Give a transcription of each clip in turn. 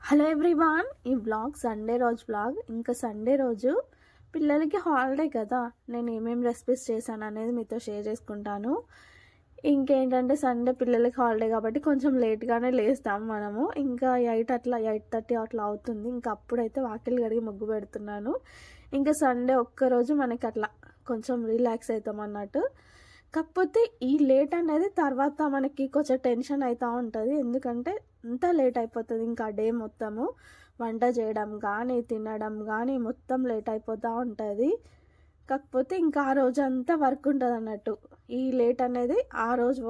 Hello everyone, ఈ vlog Sunday రోజు vlog. ఇంకా సండే రోజు పిల్లలకి హాలిడే కదా, నేను ఏమేమి రెసిపీస్ చేశాను అనేది మీతో షేర్ చేసుకుంటాను. ఇంకేంటంటే సండే పిల్లలకి హాలిడే కాబట్టి కొంచెం లేట్గానే లేస్తాము మనము. ఇంకా 8:30 అట్లా అవుతుంది. ఇంకా అప్పుడైతే వాకిలి కడిగి ముగ్గు పెడుతున్నాను. ఇంకా సండే ఒక్కరోజు మనకి అట్లా కొంచెం రిలాక్స్ అవుతాం అన్నట్టు. కాకపోతే ఈ లేట్ అనేది తర్వాత మనకి కొంచెం టెన్షన్ అవుతూ ఉంటుంది. ఎందుకంటే అంతా లేట్ అయిపోతుంది. ఇంకా డే మొత్తము వంట చేయడం కానీ తినడం కానీ మొత్తం లేట్ అయిపోతూ ఉంటుంది. కాకపోతే ఇంకా ఆ రోజు అంతా వర్క్ ఉంటుంది అన్నట్టు. ఈ లేట్ అనేది ఆ రోజు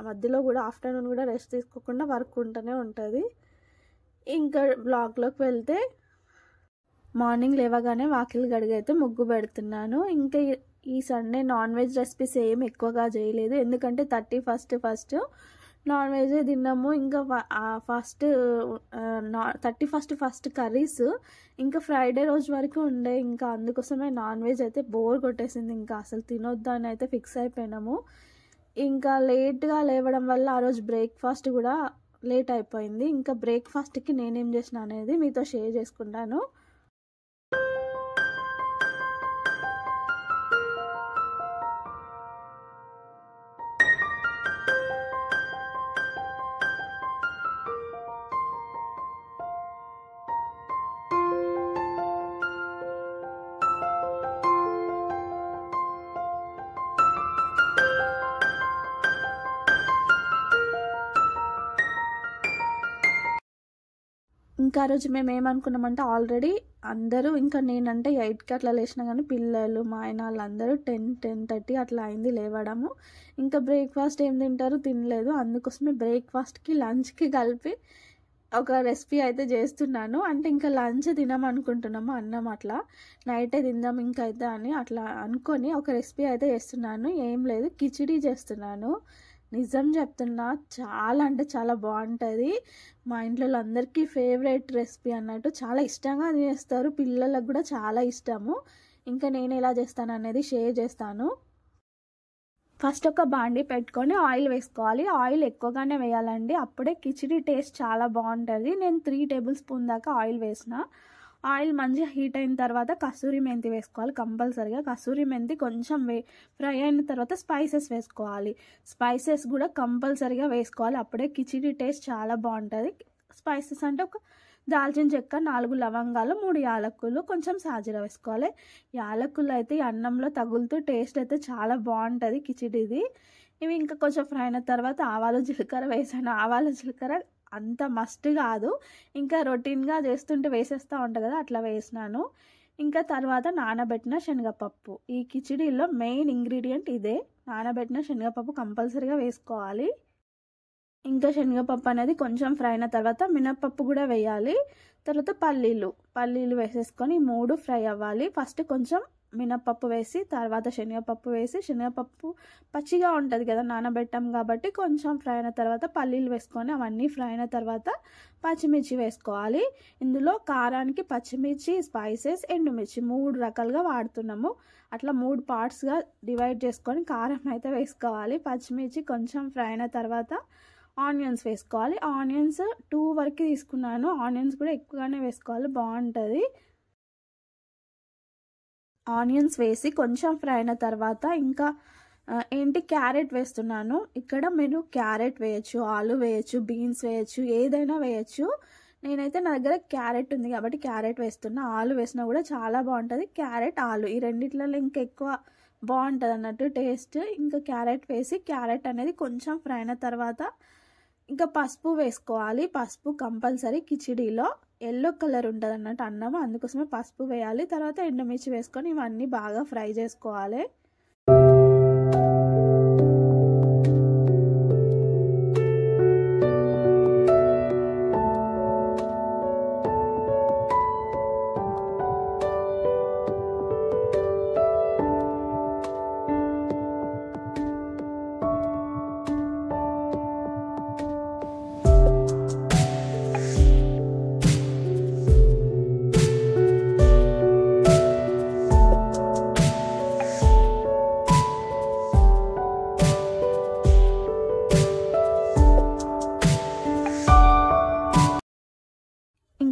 మధ్యలో కూడా ఆఫ్టర్నూన్ కూడా రెస్ట్ తీసుకోకుండా వర్క్ ఉంటూనే ఉంటుంది. ఇంకా బ్లాగ్లోకి వెళ్తే మార్నింగ్ లేవగానే వాకిలి గడిగైతే ముగ్గు పెడుతున్నాను. ఇంకా ఈ సండే నాన్ వెజ్ రెసిపీస్ ఏం ఎక్కువగా చేయలేదు. ఎందుకంటే 31st నాన్ వెజ్ తిన్నాము. ఇంకా ఫస్ట్ 31st కర్రీస్ ఇంకా ఫ్రైడే రోజు వరకు ఉండే. ఇంకా అందుకోసమే నాన్ వెజ్ అయితే బోర్ కొట్టేసింది. ఇంకా అసలు తినొద్దు అని అయితే ఫిక్స్ అయిపోయినాము. ఇంకా లేట్గా లేవడం వల్ల ఆ రోజు బ్రేక్ఫాస్ట్ కూడా లేట్ అయిపోయింది. ఇంకా బ్రేక్ఫాస్ట్కి నేనేం చేసిన అనేది మీతో షేర్ చేసుకుంటాను. ఇంకా ఆ రోజు మేము ఏమనుకున్నామంటే ఆల్రెడీ అందరూ ఇంకా నేనంటే 8కి అట్లా లేచినా కానీ పిల్లలు మా ఆయన వాళ్ళందరూ 10-10:30 అట్లా అయింది లేవడము. ఇంకా బ్రేక్ఫాస్ట్ ఏం తింటారు, తినలేదు. అందుకోసమే బ్రేక్ఫాస్ట్కి లంచ్కి కలిపి ఒక రెసిపీ అయితే చేస్తున్నాను. అంటే ఇంకా లంచ్ తినమనుకుంటున్నాము, అన్నం అట్లా నైటే తిందాం ఇంకా అయితే అని అట్లా అనుకొని ఒక రెసిపీ అయితే చేస్తున్నాను. ఏం లేదు, కిచిడీ చేస్తున్నాను. నిజం చెప్తున్నా, చాలా అంటే చాలా బాగుంటుంది. మా ఇంట్లో అందరికీ ఫేవరెట్ రెసిపీ అన్నట్టు, చాలా ఇష్టంగా చేస్తారు. పిల్లలకు కూడా చాలా ఇష్టము. ఇంకా నేను ఎలా చేస్తాను అనేది షేర్ చేస్తాను. ఫస్ట్ ఒక బాండీ పెట్టుకొని ఆయిల్ వేసుకోవాలి. ఆయిల్ ఎక్కువగానే వేయాలండి, అప్పుడే కిచిడీ టేస్ట్ చాలా బాగుంటుంది. నేను 3 టేబుల్ స్పూన్ దాకా ఆయిల్ వేసిన. ఆయిల్ మంచిగా హీట్ అయిన తర్వాత కసూరి మెంతి వేసుకోవాలి కంపల్సరీగా. కసూరి మెంతి కొంచెం ఫ్రై అయిన తర్వాత స్పైసెస్ వేసుకోవాలి. స్పైసెస్ కూడా కంపల్సరీగా వేసుకోవాలి, అప్పుడే కిచిడీ టేస్ట్ చాలా బాగుంటుంది. స్పైసెస్ అంటే ఒక దాల్చిన చెక్క, 4 లవంగాలు, 3 యాలకులు, కొంచెం సాజీర వేసుకోవాలి. యాలకులు అయితే ఈ అన్నంలో తగులుతూ టేస్ట్ అయితే చాలా బాగుంటుంది కిచిడీది. ఇవి ఇంకా కొంచెం ఫ్రై అయిన తర్వాత ఆవాలు జీలకర్ర వేసాను. ఆవాలు జీలకర్ర అంత మస్ట్ కాదు, ఇంకా రొటీన్గా చేస్తుంటే వేసేస్తూ ఉంటుంది కదా, అట్లా వేసినాను. ఇంకా తర్వాత నానబెట్టిన శనగపప్పు. ఈ కిచిడీలో మెయిన్ ఇంగ్రీడియంట్ ఇదే, నానబెట్టిన శనగపప్పు కంపల్సరీగా వేసుకోవాలి. ఇంకా శనగపప్పు అనేది కొంచెం ఫ్రై అయిన తర్వాత మినప్పప్పు కూడా వేయాలి. తర్వాత పల్లీలు వేసేసుకొని 3 ఫ్రై అవ్వాలి. ఫస్ట్ కొంచెం మినప్పప్పు వేసి తర్వాత శనగపప్పు వేసి, శనగపప్పు పచ్చిగా ఉంటుంది కదా నానబెట్టాం కాబట్టి, కొంచెం ఫ్రై అయిన తర్వాత పల్లీలు వేసుకొని అవన్నీ ఫ్రై అయిన తర్వాత పచ్చిమిర్చి వేసుకోవాలి. ఇందులో కారానికి పచ్చిమిర్చి, స్పైసెస్, ఎండుమిర్చి 3 రకాలుగా వాడుతున్నాము. అట్లా 3 పార్ట్స్గా డివైడ్ చేసుకొని కారం అయితే వేసుకోవాలి. పచ్చిమిర్చి కొంచెం ఫ్రై అయిన తర్వాత ఆనియన్స్ వేసుకోవాలి. ఆనియన్స్ 2 వరకు తీసుకున్నాను. ఆనియన్స్ కూడా ఎక్కువగానే వేసుకోవాలి, బాగుంటుంది. ఆనియన్స్ వేసి కొంచెం ఫ్రై అయిన తర్వాత ఇంకా క్యారెట్ వేస్తున్నాను. ఇక్కడ మీరు క్యారెట్ వేయచ్చు, ఆలు వేయచ్చు, బీన్స్ వేయచ్చు, ఏదైనా వేయచ్చు. నేనైతే నా దగ్గర క్యారెట్ ఉంది కాబట్టి క్యారెట్ వేస్తున్నా. ఆలు వేసినా కూడా చాలా బాగుంటుంది. క్యారెట్, ఆలు ఈ రెండిట్లలో ఇంకా ఎక్కువ బాగుంటుంది అన్నట్టు టేస్ట్. ఇంకా క్యారెట్ వేసి, క్యారెట్ అనేది కొంచెం ఫ్రై అయిన తర్వాత ఇంకా పసుపు వేసుకోవాలి. పసుపు కంపల్సరీ కిచిడీలో ఎల్లో కలర్ ఉంటుంది అన్నట్టు అన్నము, అందుకోసమే పసుపు వేయాలి. తర్వాత ఎండుమిర్చి వేసుకొని ఇవన్నీ బాగా ఫ్రై చేసుకోవాలి.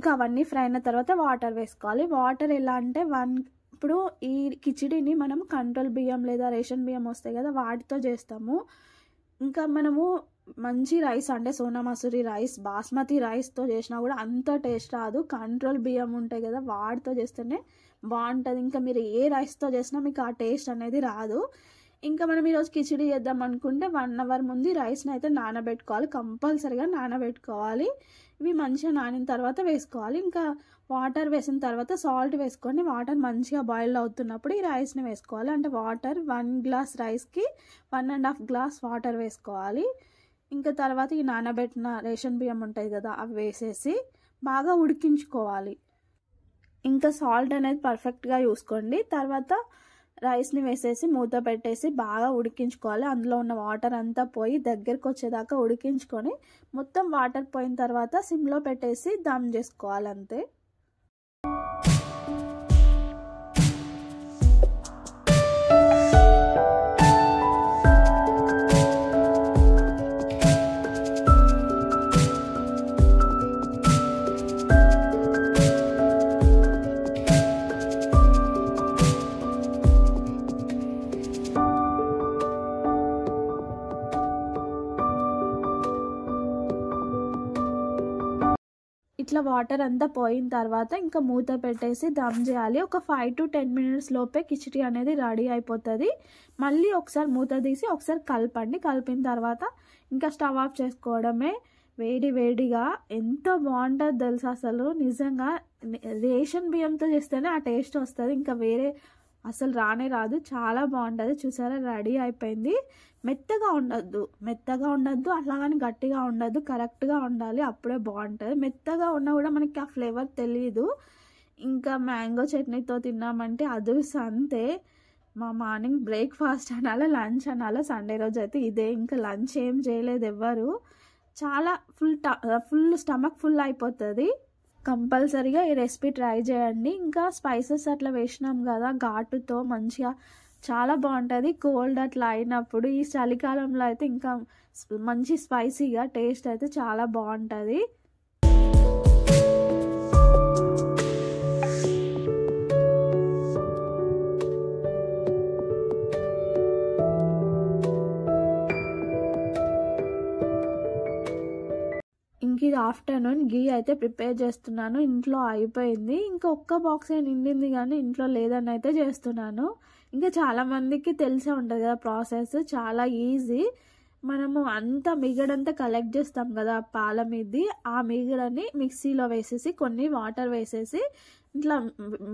ఇంకా అవన్నీ ఫ్రై అయిన తర్వాత వాటర్ వేసుకోవాలి. వాటర్ ఎలా అంటే ఇప్పుడు ఈ కిచిడిని మనం కంట్రోల్ బియ్యం లేదా రేషన్ బియ్యం వస్తాయి కదా వాటితో చేస్తాము. ఇంకా మనము మంచి రైస్ అంటే సోనా మసూరి రైస్, బాస్మతి రైస్తో చేసినా కూడా అంత టేస్ట్ రాదు. కంట్రోల్ బియ్యం ఉంటాయి కదా వాటితో చేస్తేనే బాగుంటుంది. ఇంకా మీరు ఏ రైస్తో చేసినా మీకు ఆ టేస్ట్ అనేది రాదు. ఇంకా మనం ఈరోజు కిచిడి చేద్దాం అనుకుంటే 1 అవర్ ముందు రైస్ని అయితే నానబెట్టుకోవాలి, కంపల్సరీగా నానబెట్టుకోవాలి. ఇవి మంచిగా నానిన తర్వాత వేసుకోవాలి. ఇంకా వాటర్ వేసిన తర్వాత సాల్ట్ వేసుకొని వాటర్ మంచిగా బాయిల్ అవుతున్నప్పుడు ఈ రైస్ని వేసుకోవాలి. అంటే వాటర్ 1 గ్లాస్ రైస్కి 1.5 గ్లాస్ వాటర్ వేసుకోవాలి. ఇంకా తర్వాత ఈ నానబెట్టిన రేషన్ బియ్యం ఉంటాయి కదా అవి వేసేసి బాగా ఉడికించుకోవాలి. ఇంకా సాల్ట్ అనేది పర్ఫెక్ట్గా చూసుకోండి. తర్వాత రైస్ని వేసేసి మూత పెట్టేసి బాగా ఉడికించుకోవాలి. అందులో ఉన్న వాటర్ అంతా పోయి దగ్గరికి వచ్చేదాకా ఉడికించుకొని మొత్తం వాటర్ పోయిన తర్వాత సిమ్లో పెట్టేసి దమ్ చేసుకోవాలి అంతే. ఇట్లా వాటర్ అంతా పోయిన తర్వాత ఇంకా మూత పెట్టేసి దమ్ చేయాలి. ఒక 5 to 10 minutes లోపే కిచిడి అనేది రెడీ అయిపోతుంది. మళ్ళీ ఒకసారి మూత తీసి ఒకసారి కలపండి. కలిపిన తర్వాత ఇంకా స్టవ్ ఆఫ్ చేసుకోవడమే. వేడి వేడిగా ఎంత బాగుంటుంది తెలుసు అసలు. నిజంగా రేషన్ బియ్యంతో చేస్తేనే ఆ టేస్ట్ వస్తుంది, ఇంకా వేరే అసలు రానే రాదు. చాలా బాగుంటుంది. చూసారా రెడీ అయిపోయింది. మెత్తగా ఉండద్దు అట్లాగని గట్టిగా ఉండద్దు, కరెక్ట్గా ఉండాలి, అప్పుడే బాగుంటుంది. మెత్తగా ఉన్నా కూడా మనకి ఆ ఫ్లేవర్ తెలియదు. ఇంకా మ్యాంగో చట్నీతో తిన్నామంటే అది అంతే. మా మార్నింగ్ బ్రేక్ఫాస్ట్ అనాలా లంచ్ అనాలా సండే రోజు అయితే ఇదే. ఇంకా లంచ్ ఏం చేయలేదు ఎవ్వరు. చాలా ఫుల్ స్టమక్ ఫుల్ అయిపోతుంది. కంపల్సరీగా ఈ రెసిపీ ట్రై చేయండి. ఇంకా స్పైసెస్ అట్లా వేసినాం కదా ఘాటుతో మంచిగా చాలా బాగుంటుంది. కోల్డ్ అట్లా అయినప్పుడు ఈ చలికాలంలో అయితే ఇంకా మంచి స్పైసీగా టేస్ట్ అయితే చాలా బాగుంటుంది. ఇంక ఇది ఆఫ్టర్నూన్ గీ అయితే ప్రిపేర్ చేస్తున్నాను. ఇంట్లో అయిపోయింది, ఇంకా ఒక్క బాక్స్ నిండింది కానీ ఇంట్లో లేదని అయితే చేస్తున్నాను. ఇంకా చాలామందికి తెలిసే ఉంటుంది కదా ప్రాసెస్, చాలా ఈజీ. మనము అంతా మిగడంతా కలెక్ట్ చేస్తాం కదా పాల మీది, ఆ మిగడని మిక్సీలో వేసేసి కొన్ని వాటర్ వేసేసి ఇట్లా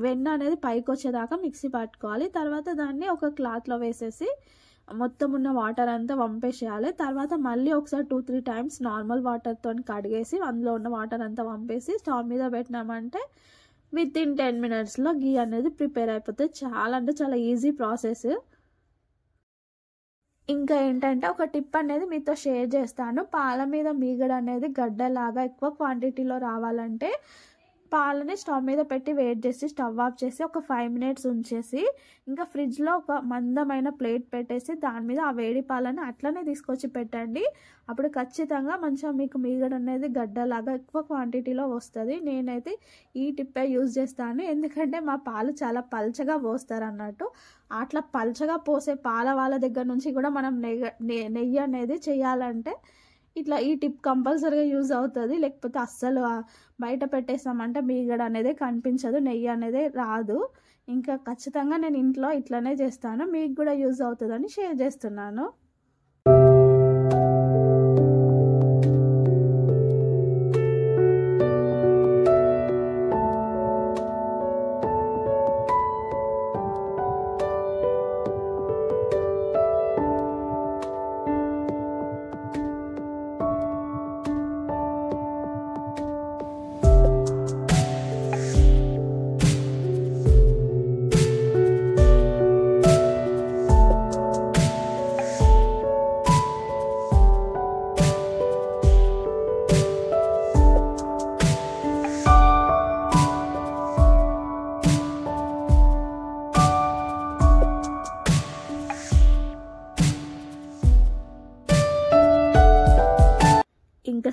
వెన్న అనేది పైకి వచ్చేదాకా మిక్సీ పట్టుకోవాలి. తర్వాత దాన్ని ఒక క్లాత్లో వేసేసి మొత్తం ఉన్న వాటర్ అంతా వంపేసేయాలి. తర్వాత మళ్ళీ ఒకసారి 2-3 times నార్మల్ వాటర్తో కడిగేసి అందులో ఉన్న వాటర్ అంతా వంపేసి స్టవ్ మీద పెట్టినామంటే within 10 minutesలో గీ అనేది ప్రిపేర్ అయిపోతుంది. చాలా అంటే చాలా ఈజీ ప్రాసెస్. ఇంకా ఏంటంటే ఒక టిప్ అనేది మీతో షేర్ చేస్తాను. పాల మీద మీగడ అనేది గడ్డలాగా ఎక్కువ క్వాంటిటీలో రావాలంటే పాలని స్టవ్ మీద పెట్టి వెయిట్ చేసి స్టవ్ ఆఫ్ చేసి ఒక 5 minutes ఉంచేసి ఇంకా ఫ్రిడ్జ్లో ఒక మందమైన ప్లేట్ పెట్టేసి దాని మీద ఆ వేడి పాలని అట్లనే తీసుకొచ్చి పెట్టండి. అప్పుడు ఖచ్చితంగా మంచిగా మీకు మీగడ అనేది గడ్డలాగా ఎక్కువ క్వాంటిటీలో వస్తుంది. నేనైతే ఈ టిప్పే యూజ్ చేస్తాను, ఎందుకంటే మా పాలు చాలా పల్చగా పోస్తారు అన్నట్టు. అట్లా పల్చగా పోసే పాల వాళ్ళ దగ్గర నుంచి కూడా మనం నెయ్యి అనేది చేయాలంటే ఇట్లా ఈ టిప్ కంపల్సరీగా యూజ్ అవుతుంది. లేకపోతే అస్సలు బయట పెట్టేసామంటే మీగడ అనేది కనిపించదు, నెయ్యి అనేది రాదు. ఇంకా ఖచ్చితంగా నేను ఇంట్లో ఇట్లనే చేస్తాను. మీకు కూడా యూజ్ అవుతుందని షేర్ చేస్తున్నాను.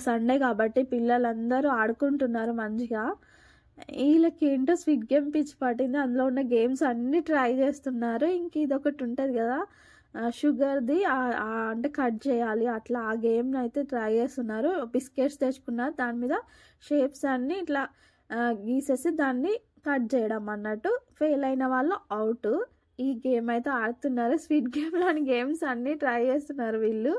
సండే కాబట్టి పిల్లలందరూ ఆడుకుంటున్నారు మంచిగా. వీళ్ళకి ఏంటో స్విట్ గేమ్ పిచ్చి పట్టింది. అందులో ఉన్న గేమ్స్ అన్నీ ట్రై చేస్తున్నారు. ఇంక ఇదొకటి ఉంటుంది కదా షుగర్ది, అంటే కట్ చేయాలి అట్లా, ఆ గేమ్ని అయితే ట్రై చేస్తున్నారు. బిస్కెట్స్ తెచ్చుకున్నారు, దాని మీద షేప్స్ అన్నీ ఇట్లా గీసేసి దాన్ని కట్ చేయడం అన్నట్టు. ఫెయిల్ అయిన వాళ్ళు అవుట్. ఈ గేమ్ అయితే ఆడుతున్నారు. స్వీట్ గేమ్లోని గేమ్స్ అన్నీ ట్రై చేస్తున్నారు వీళ్ళు.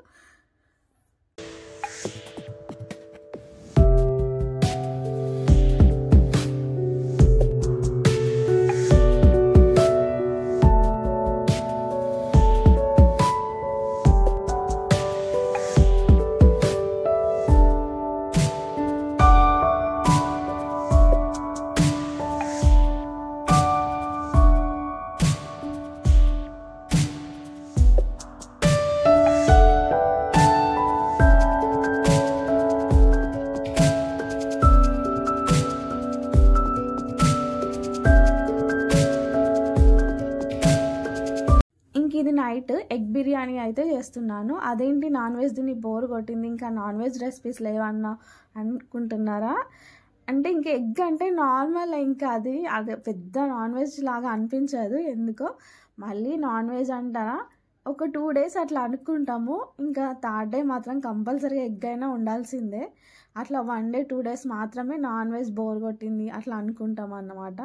ఇది నైట్ ఎగ్ బిర్యానీ అయితే చేస్తున్నాను. అదేంటి నాన్ వెజ్ దీన్ని బోర్ కొట్టింది, ఇంకా నాన్ వెజ్ రెసిపీస్ లేవన్నా అనుకుంటున్నారా? అంటే ఇంకా ఎగ్ అంటే నార్మల్, ఇంకా అది పెద్ద నాన్ వెజ్ లాగా అనిపించదు ఎందుకో. మళ్ళీ నాన్ వెజ్ అంటారా, ఒక 2 days అట్లా అనుకుంటాము, ఇంకా 3rd day మాత్రం కంపల్సరీగా ఎగ్ అయినా ఉండాల్సిందే. అట్లా 1 day 2 days మాత్రమే నాన్ వెజ్ బోర్ కొట్టింది అట్లా అనుకుంటాం అన్నమాట.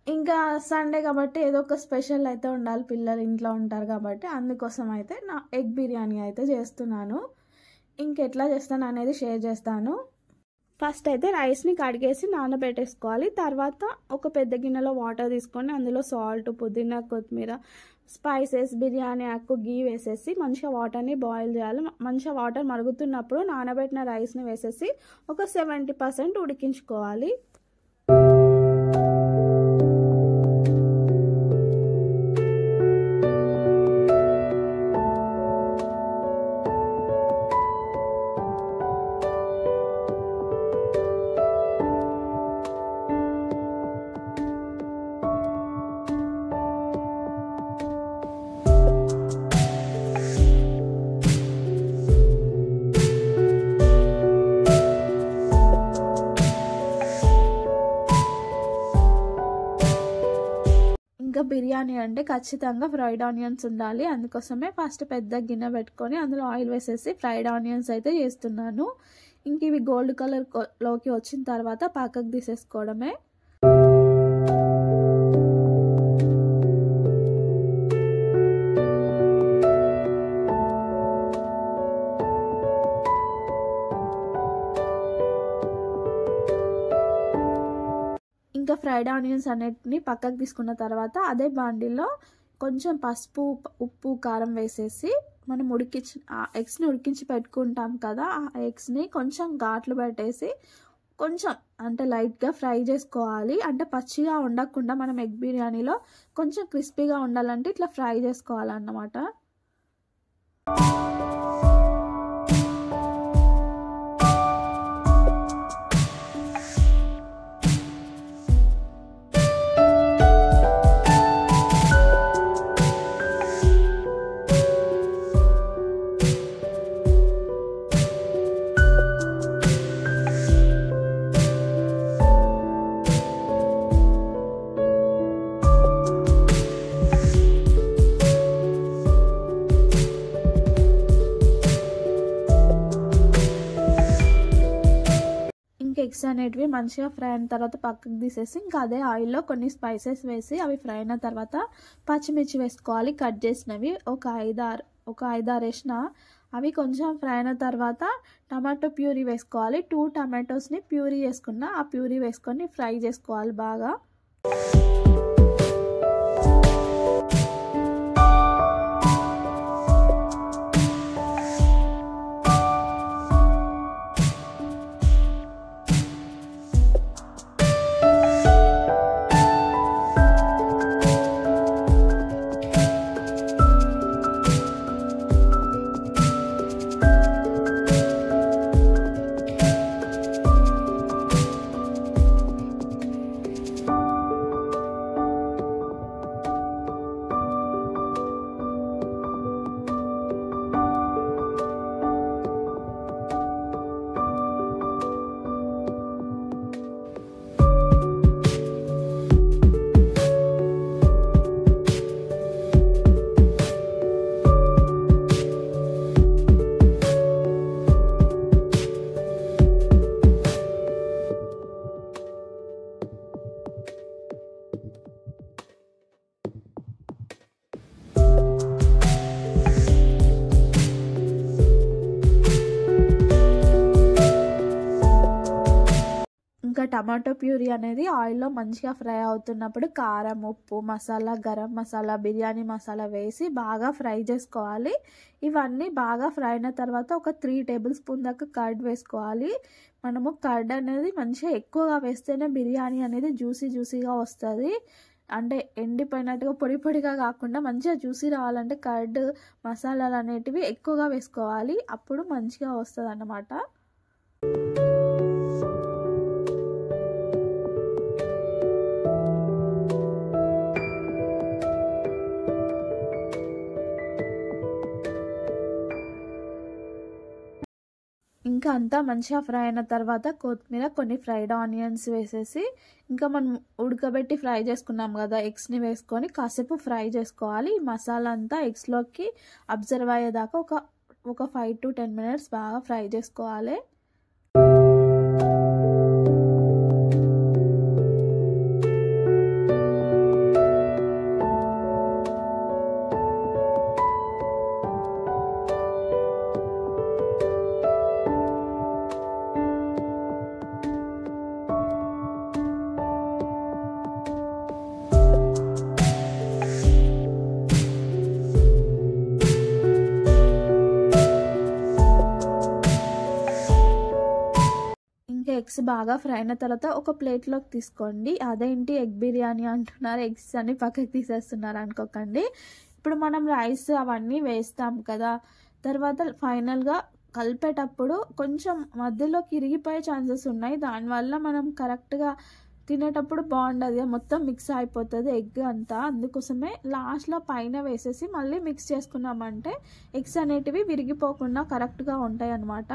ఇంకా సండే కాబట్టి ఏదో ఒక స్పెషల్ అయితే ఉండాలి, పిల్లలు ఇంట్లో ఉంటారు కాబట్టి. అందుకోసం అయితే నా ఎగ్ బిర్యానీ అయితే చేస్తున్నాను. ఇంకెట్లా చేస్తాను అనేది షేర్ చేస్తాను. ఫస్ట్ అయితే రైస్ని కడిగేసి నానబెట్టేసుకోవాలి. తర్వాత ఒక పెద్ద గిన్నెలో వాటర్ తీసుకొని అందులో సాల్ట్, పుదీనా, కొత్తిమీర, స్పైసెస్, బిర్యానీ ఆకు, గీ వేసేసి మంచిగా వాటర్ని బాయిల్ చేయాలి. మంచిగా వాటర్ మరుగుతున్నప్పుడు నానబెట్టిన రైస్ని వేసేసి ఒక 70% ఉడికించుకోవాలి. ఇంకా బిర్యానీ అంటే ఖచ్చితంగా ఫ్రైడ్ ఆనియన్స్ ఉండాలి. అందుకోసమే ఫస్ట్ పెద్ద గిన్నె పెట్టుకొని అందులో ఆయిల్ వేసేసి ఫ్రైడ్ ఆనియన్స్ అయితే చేస్తున్నాను. ఇంక ఇవి గోల్డ్ కలర్లోకి వచ్చిన తర్వాత పక్కకు తీసేసుకోవడమే. ఇంకా ఫ్రైడ్ ఆనియన్స్ అన్నిటిని పక్కకు తీసుకున్న తర్వాత అదే బాండీలో కొంచెం పసుపు, ఉప్పు, కారం వేసేసి మనం ఎగ్స్ని ఉడికించి పెట్టుకుంటాం కదా, ఆ ఎగ్స్ని కొంచెం ఘాట్లు పెట్టేసి కొంచెం అంటే లైట్గా ఫ్రై చేసుకోవాలి. అంటే పచ్చిగా ఉండకుండా మనం ఎగ్ బిర్యానీలో కొంచెం క్రిస్పీగా ఉండాలంటే ఇట్లా ఫ్రై చేసుకోవాలన్నమాట. ఎగ్స్ అనేటివి మంచిగా ఫ్రై అయిన తర్వాత పక్కకు తీసేసి ఇంకా అదే ఆయిల్లో కొన్ని స్పైసెస్ వేసి అవి ఫ్రై అయిన తర్వాత పచ్చిమిర్చి వేసుకోవాలి కట్ చేసినవి. ఒక 5-6 వేసిన అవి కొంచెం ఫ్రై అయిన తర్వాత టమాటో ప్యూరీ వేసుకోవాలి. 2 టమాటోస్ని ప్యూరీ చేసుకున్న ఆ ప్యూరీ వేసుకొని ఫ్రై చేసుకోవాలి బాగా. ఇంకా టమాటో ప్యూరీ అనేది ఆయిల్లో మంచిగా ఫ్రై అవుతున్నప్పుడు కారం, ఉప్పు, మసాలా, గరం మసాలా, బిర్యానీ మసాలా వేసి బాగా ఫ్రై చేసుకోవాలి. ఇవన్నీ బాగా ఫ్రై అయిన తర్వాత ఒక 3 టేబుల్ స్పూన్ దాకా కర్డ్ వేసుకోవాలి. మనము కర్డ్ అనేది మంచిగా ఎక్కువగా వేస్తేనే బిర్యానీ అనేది జ్యూసీగా వస్తుంది. అంటే ఎండిపోయినట్టుగా పొడి పొడిగా కాకుండా మంచిగా జ్యూసీ రావాలంటే కర్డ్ మసాలాలు అనేటివి ఎక్కువగా వేసుకోవాలి. అప్పుడు మంచిగా వస్తుంది అన్నమాట. ఇంకా అంతా మంచిగా ఫ్రై అయిన తర్వాత కొత్తిమీర, కొన్ని ఫ్రైడ్ ఆనియన్స్ వేసేసి ఇంకా మనం ఉడకబెట్టి ఫ్రై చేసుకున్నాం కదా ఎగ్స్ని వేసుకొని కాసేపు ఫ్రై చేసుకోవాలి. ఈ మసాలా అంతా ఎగ్స్లోకి అబ్జర్వ్ అయ్యేదాకా ఒక 5 to 10 minutes బాగా ఫ్రై చేసుకోవాలి. ఇంకా ఎగ్స్ బాగా ఫ్రై అయిన తర్వాత ఒక ప్లేట్లోకి తీసుకోండి. అదేంటి ఎగ్ బిర్యానీ అంటున్నారు, ఎగ్స్ అని పక్కకి తీసేస్తున్నారు అనుకోకండి. ఇప్పుడు మనం రైస్ అవన్నీ వేస్తాం కదా, తర్వాత ఫైనల్గా కలిపేటప్పుడు కొంచెం మధ్యలోకి ఇరిగిపోయే ఛాన్సెస్ ఉన్నాయి. దానివల్ల మనం కరెక్ట్గా తినేటప్పుడు బాగుండదు, మొత్తం మిక్స్ అయిపోతుంది ఎగ్ అంతా. అందుకోసమే లాస్ట్లో పైన వేసేసి మళ్ళీ మిక్స్ చేసుకున్నామంటే ఎగ్స్ అనేటివి విరిగిపోకుండా కరెక్ట్గా ఉంటాయి అన్నమాట.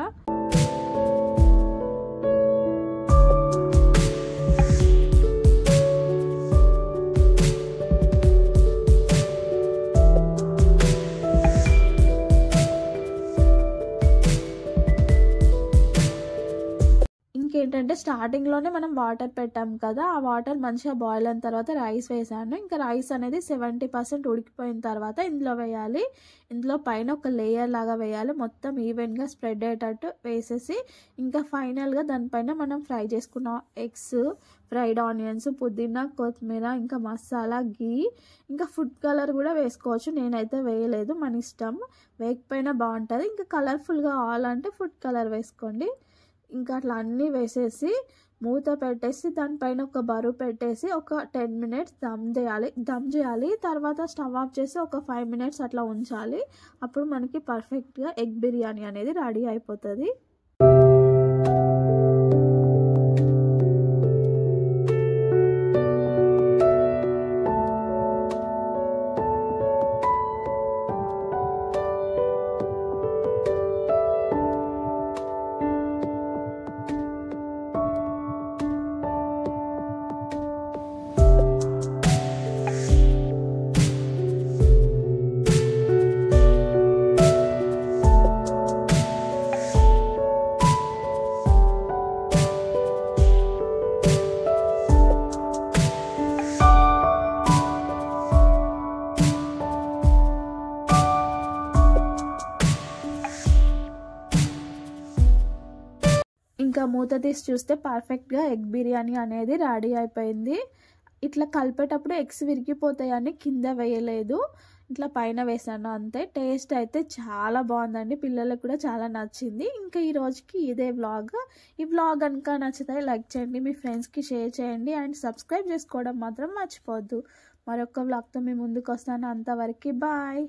ఇంకేంటంటే స్టార్టింగ్లోనే మనం వాటర్ పెట్టాం కదా, ఆ వాటర్ మంచిగా బాయిల్ అయిన తర్వాత రైస్ వేసాను. ఇంకా రైస్ అనేది 70% ఉడికిపోయిన తర్వాత ఇందులో వేయాలి. ఇందులో పైన ఒక లేయర్ లాగా వేయాలి, మొత్తం ఈవెన్గా స్ప్రెడ్ అయ్యేటట్టు వేసేసి ఇంకా ఫైనల్గా దానిపైన మనం ఫ్రై చేసుకున్న ఎగ్స్, ఫ్రైడ్ ఆనియన్స్, పుదీనా, కొత్తిమీర, ఇంకా మసాలా, గీ, ఇంకా ఫుడ్ కలర్ కూడా వేసుకోవచ్చు. నేనైతే వేయలేదు, మన ఇష్టం. వేయకపోయినా బాగుంటుంది. ఇంకా కలర్ఫుల్గా కావాలంటే ఫుడ్ కలర్ వేసుకోండి. ఇంకా అట్లా అన్నీ వేసేసి మూత పెట్టేసి దానిపైన ఒక బరువు పెట్టేసి ఒక 10 minutes దమ్ చేయాలి. తర్వాత స్టవ్ ఆఫ్ చేసి ఒక 5 minutes అట్లా ఉంచాలి. అప్పుడు మనకి పర్ఫెక్ట్గా ఎగ్ బిర్యానీ అనేది రెడీ అయిపోతుంది. ఇంకా మూత తీసి చూస్తే పర్ఫెక్ట్గా ఎగ్ బిర్యానీ అనేది రెడీ అయిపోయింది. ఇట్లా కలిపేటప్పుడు ఎగ్స్ విరిగిపోతాయని కింద వేయలేదు, ఇట్లా పైన వేసాను అంతే. టేస్ట్ అయితే చాలా బాగుందండి, పిల్లలకు కూడా చాలా నచ్చింది. ఇంకా ఈ రోజుకి ఇదే వ్లాగ్. ఈ వ్లాగ్ కనుక నచ్చితే లైక్ చేయండి, మీ ఫ్రెండ్స్కి షేర్ చేయండి అండ్ సబ్స్క్రైబ్ చేసుకోవడం మాత్రం మర్చిపోవద్దు. మరొక వ్లాగ్తో మీ ముందుకు వస్తాను. అంతవరకు బాయ్.